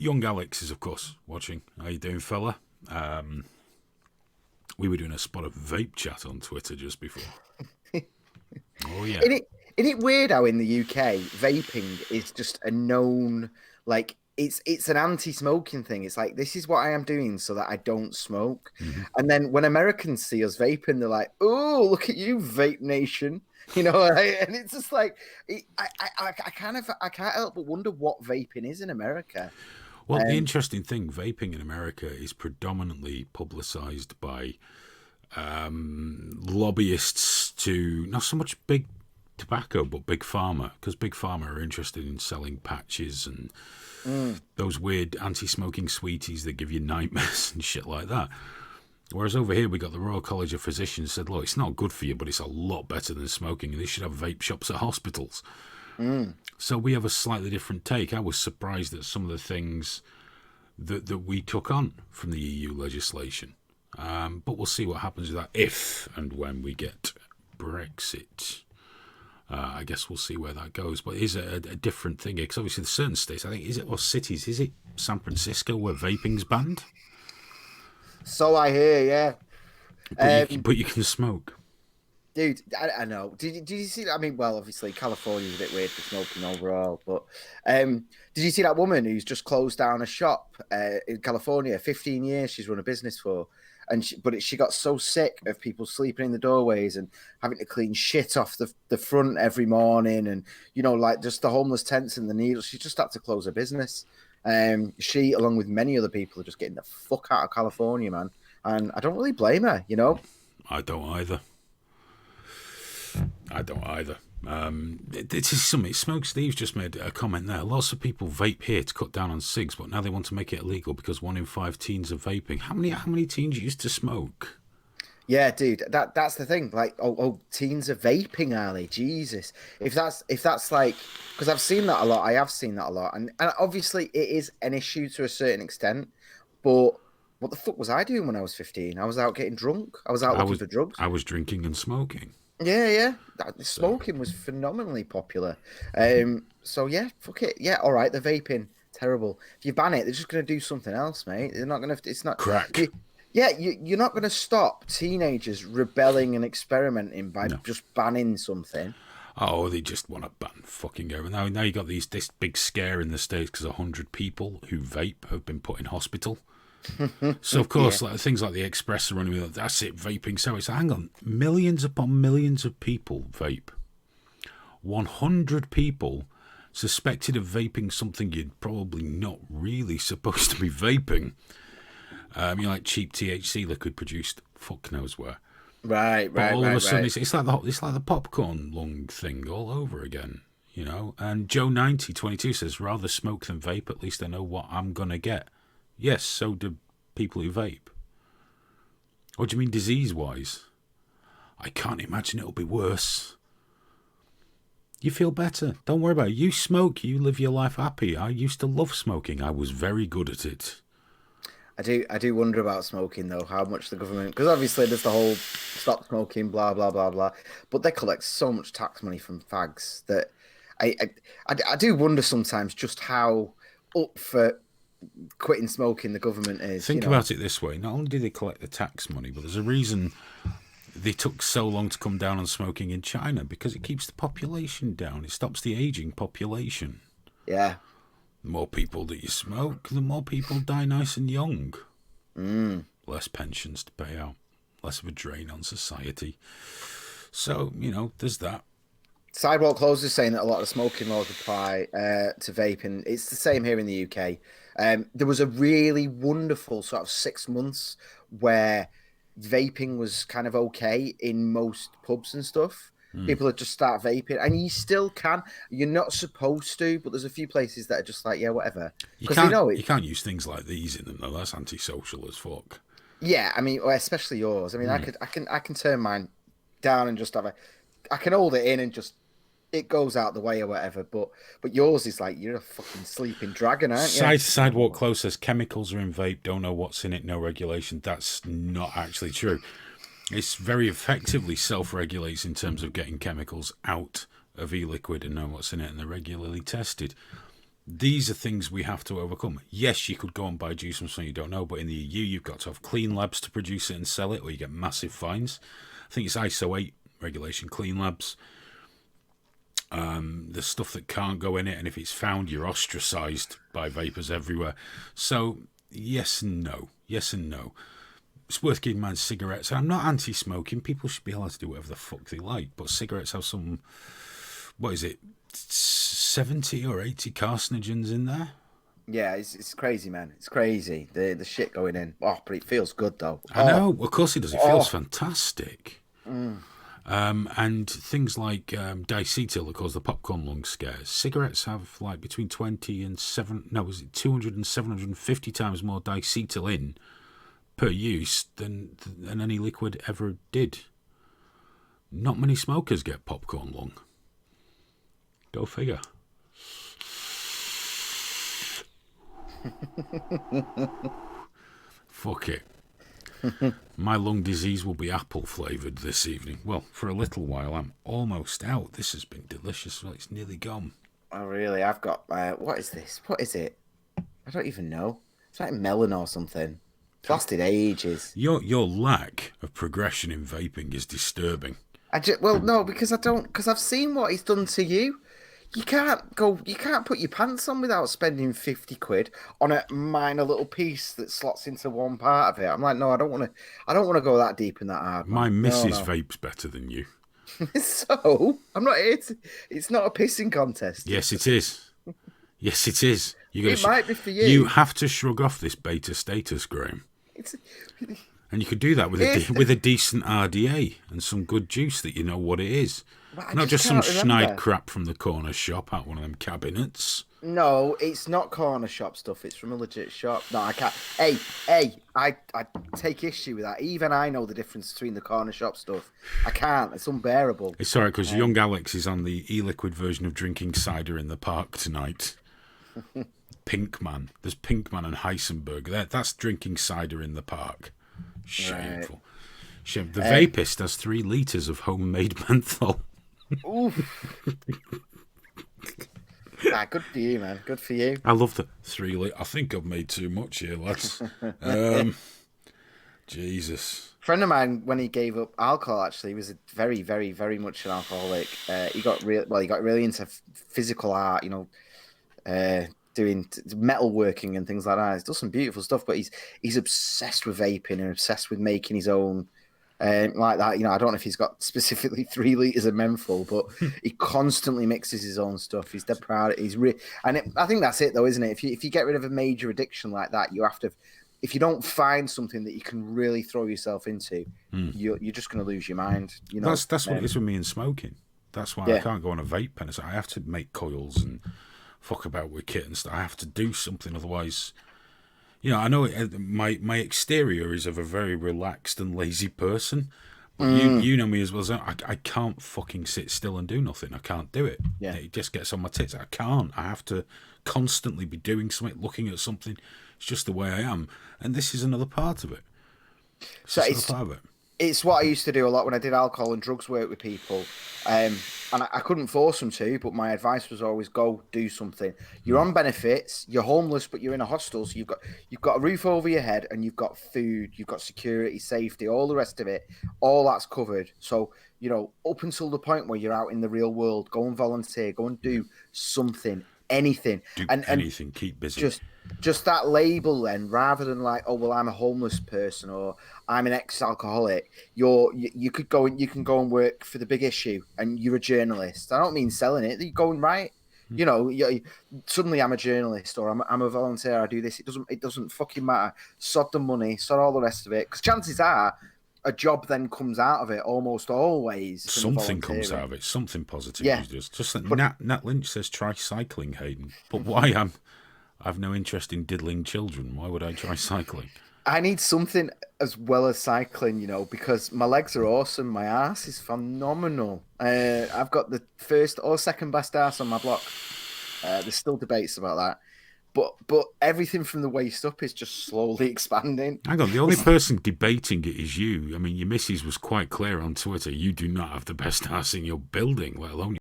young Alex is, of course, watching. How you doing, fella? We were doing a spot of vape chat on Twitter just before. Oh, yeah. Isn't it weird how in the UK vaping is just a known, like it's an anti-smoking thing. It's like this is what I am doing so that I don't smoke. Mm-hmm. And then when Americans see us vaping, they're like, "Oh, look at you, vape nation!" You know, and it's just like I can't help but wonder what vaping is in America. Well, the Um, interesting thing, vaping in America is predominantly publicized by lobbyists to not so much big tobacco, but big pharma, because big pharma are interested in selling patches and those weird anti-smoking sweeties that give you nightmares and shit like that. Whereas over here, we got the Royal College of Physicians said, look, it's not good for you, but it's a lot better than smoking, and they should have vape shops at hospitals. So we have a slightly different take. I was surprised at some of the things that we took on from the EU legislation. But we'll see what happens with that if and when we get Brexit. I guess we'll see where that goes. But it is a different thing because obviously there's certain states, I think, or cities, is it San Francisco where vaping's banned? so I hear, yeah. But you can smoke. Dude, I know. Did you see that? I mean, well, obviously California's a bit weird for smoking overall, but did you see that woman who's just closed down a shop in California? 15 years she's run a business for, and she got so sick of people sleeping in the doorways and having to clean shit off the front every morning, and like just the homeless tents and the needles. She just had to close her business. She, along with many other people, are just getting the fuck out of California, man. And I don't really blame her, I don't either. This is something. Smoke Steve's just made a comment there. Lots of people vape here to cut down on cigs, but now they want to make it illegal because 1 in 5 teens are vaping. How many teens used to smoke? Yeah, dude, that's the thing. Like, teens are vaping, are they? Jesus, if that's like, because I've seen that a lot. I have seen that a lot, and obviously it is an issue to a certain extent. But what the fuck was I doing when I was 15? I was out getting drunk. I was out I looking was for drugs. I was drinking and smoking. Yeah. So Smoking was phenomenally popular. So yeah, fuck it. Yeah, all right. The vaping, terrible. If you ban it, they're just gonna do something else, mate. They're not gonna. It's not. crack. You're not going to stop teenagers rebelling and experimenting by No. just banning something. Oh, they just want to ban fucking everything. Now you got this big scare in the States because 100 people who vape have been put in hospital. So, of course, Yeah. things like the Express are running with, that's it, vaping. So it's, hang on, millions upon millions of people vape. 100 people suspected of vaping something you're probably not really supposed to be vaping. Like cheap THC liquid produced, fuck knows where. Right. But all of a sudden, Right. it's like the popcorn lung thing all over again, And Joe9022 says, rather smoke than vape. At least I know what I'm gonna get. Yes, so do people who vape. What do you mean disease-wise? I can't imagine it'll be worse. You feel better. Don't worry about it. You smoke, you live your life happy. I used to love smoking. I was very good at it. I do wonder about smoking though, how much the government, because obviously there's the whole stop smoking, blah blah blah blah, but they collect so much tax money from fags that I do wonder sometimes just how up for quitting smoking the government is. Think about it this way. Not only do they collect the tax money, but there's a reason they took so long to come down on smoking in China, because it keeps the population down. It stops the aging population. Yeah. The more people that you smoke, the more people die nice and young. Less pensions to pay out. Less of a drain on society. So, there's that. Sidewalk Close is saying that a lot of smoking laws apply to vaping. It's the same here in the UK. There was a really wonderful sort of 6 months where vaping was kind of okay in most pubs and stuff. People would just start vaping, and you still can. You're not supposed to, but there's a few places that are just like, yeah, whatever, because they know it. You can't use things like these in them though. That's antisocial as fuck. Yeah, I mean, especially yours. I mean, I can turn mine down and just I can hold it in and just it goes out the way or whatever. But yours is like you're a fucking sleeping dragon, aren't you? Sidewalk Close says chemicals are in vape. Don't know what's in it. No regulation. That's not actually true. It's very effectively self-regulates in terms of getting chemicals out of e-liquid and know what's in it, and they're regularly tested. these are things we have to overcome. Yes, you could go and buy juice from someone you don't know, but in the EU, you've got to have clean labs to produce it and sell it, or you get massive fines. I think it's ISO 8 regulation, clean labs. There's stuff that can't go in it, and if it's found, you're ostracised by vapors everywhere. So, yes and no. Yes and no. It's worth keeping in mind cigarettes. I'm not anti-smoking. People should be allowed to do whatever the fuck they like, but cigarettes have some, what is it, 70 or 80 carcinogens in there? Yeah, it's crazy, man. It's crazy. The shit going in. Oh, but it feels good though. I know. Of course it does. It feels fantastic. And things like diacetyl that cause the popcorn lung scares. Cigarettes have like between 20 and 200 and 750 times more diacetyl in per use than any liquid ever did. Not many smokers get popcorn lung. Go figure. Fuck it. My lung disease will be apple flavoured this evening. Well, for a little while. I'm almost out. This has been delicious. Well, it's nearly gone. Oh, really? I've got... what is this? What is it? I don't even know. It's like melon or something. It's lasted ages. Your lack of progression in vaping is disturbing. No, because I've seen what he's done to you. You can't put your pants on without spending 50 quid on a minor little piece that slots into one part of it. I'm like, no, I don't want to go that deep and that hard. Man. My missus vapes better than you. So I'm not here to. It's not a pissing contest. Yes, it is. Yes, it is. It might be for you. You have to shrug off this beta status, Graham. And you could do that with a decent RDA and some good juice that you know what it is. Not just some schneid crap from the corner shop out one of them cabinets. No, it's not corner shop stuff. It's from a legit shop. No, I can't. Hey, I take issue with that. Even I know the difference between the corner shop stuff. I can't. It's unbearable. It's all right, because young Alex is on the e-liquid version of drinking cider in the park tonight. Pinkman. There's Pinkman and Heisenberg. That's drinking cider in the park. Shameful. Right. The vapist has 3 litres of homemade menthol. Oof. Good for you, man. Good for you. I love the 3 litre. I think I've made too much here, lads. Jesus. A friend of mine, when he gave up alcohol, actually, was a very, very, very much an alcoholic. He got really into physical art, doing metalworking and things like that. He's done some beautiful stuff, but he's obsessed with vaping and obsessed with making his own. Like that, I don't know if he's got specifically 3 litres of menthol, but he constantly mixes his own stuff. He's dead proud. I think that's it, though, isn't it? If you get rid of a major addiction like that, you have to. If you don't find something that you can really throw yourself into, you're just going to lose your mind. That's what it is with me and smoking. That's why I can't go on a vape pen. I have to make coils and fuck about with kit and stuff. I have to do something, otherwise. I know my exterior is of a very relaxed and lazy person, but you know me as well as I can't fucking sit still and do nothing. I can't do it. Yeah. It just gets on my tits. I can't. I have to constantly be doing something, looking at something. It's just the way I am, and this is another part of it. It's what I used to do a lot when I did alcohol and drugs work with people. And I couldn't force them to, but my advice was always go do something. You're on benefits, you're homeless, but you're in a hostel, so you've got a roof over your head and you've got food, you've got security, safety, all the rest of it, all that's covered. So, up until the point where you're out in the real world, go and volunteer, go and do something, anything. Anything, keep busy. Just that label then, rather than like, oh well, I'm a homeless person or I'm an ex-alcoholic. You can go and work for the big issue, and you're a journalist. I don't mean selling it. You're going right. Suddenly I'm a journalist or I'm a volunteer. I do this. It doesn't fucking matter. Sod the money, sod all the rest of it. Because chances are, a job then comes out of it almost always. Something comes out of it. Something positive. Yeah. Just like Nat Lynch says, try cycling, Hayden. But why? I've no interest in diddling children. Why would I try cycling? I need something as well as cycling, because my legs are awesome. My ass is phenomenal. I've got the first or second best ass on my block. There's still debates about that. But everything from the waist up is just slowly expanding. Hang on, the only person debating it is you. I mean, your missus was quite clear on Twitter. You do not have the best ass in your building, let alone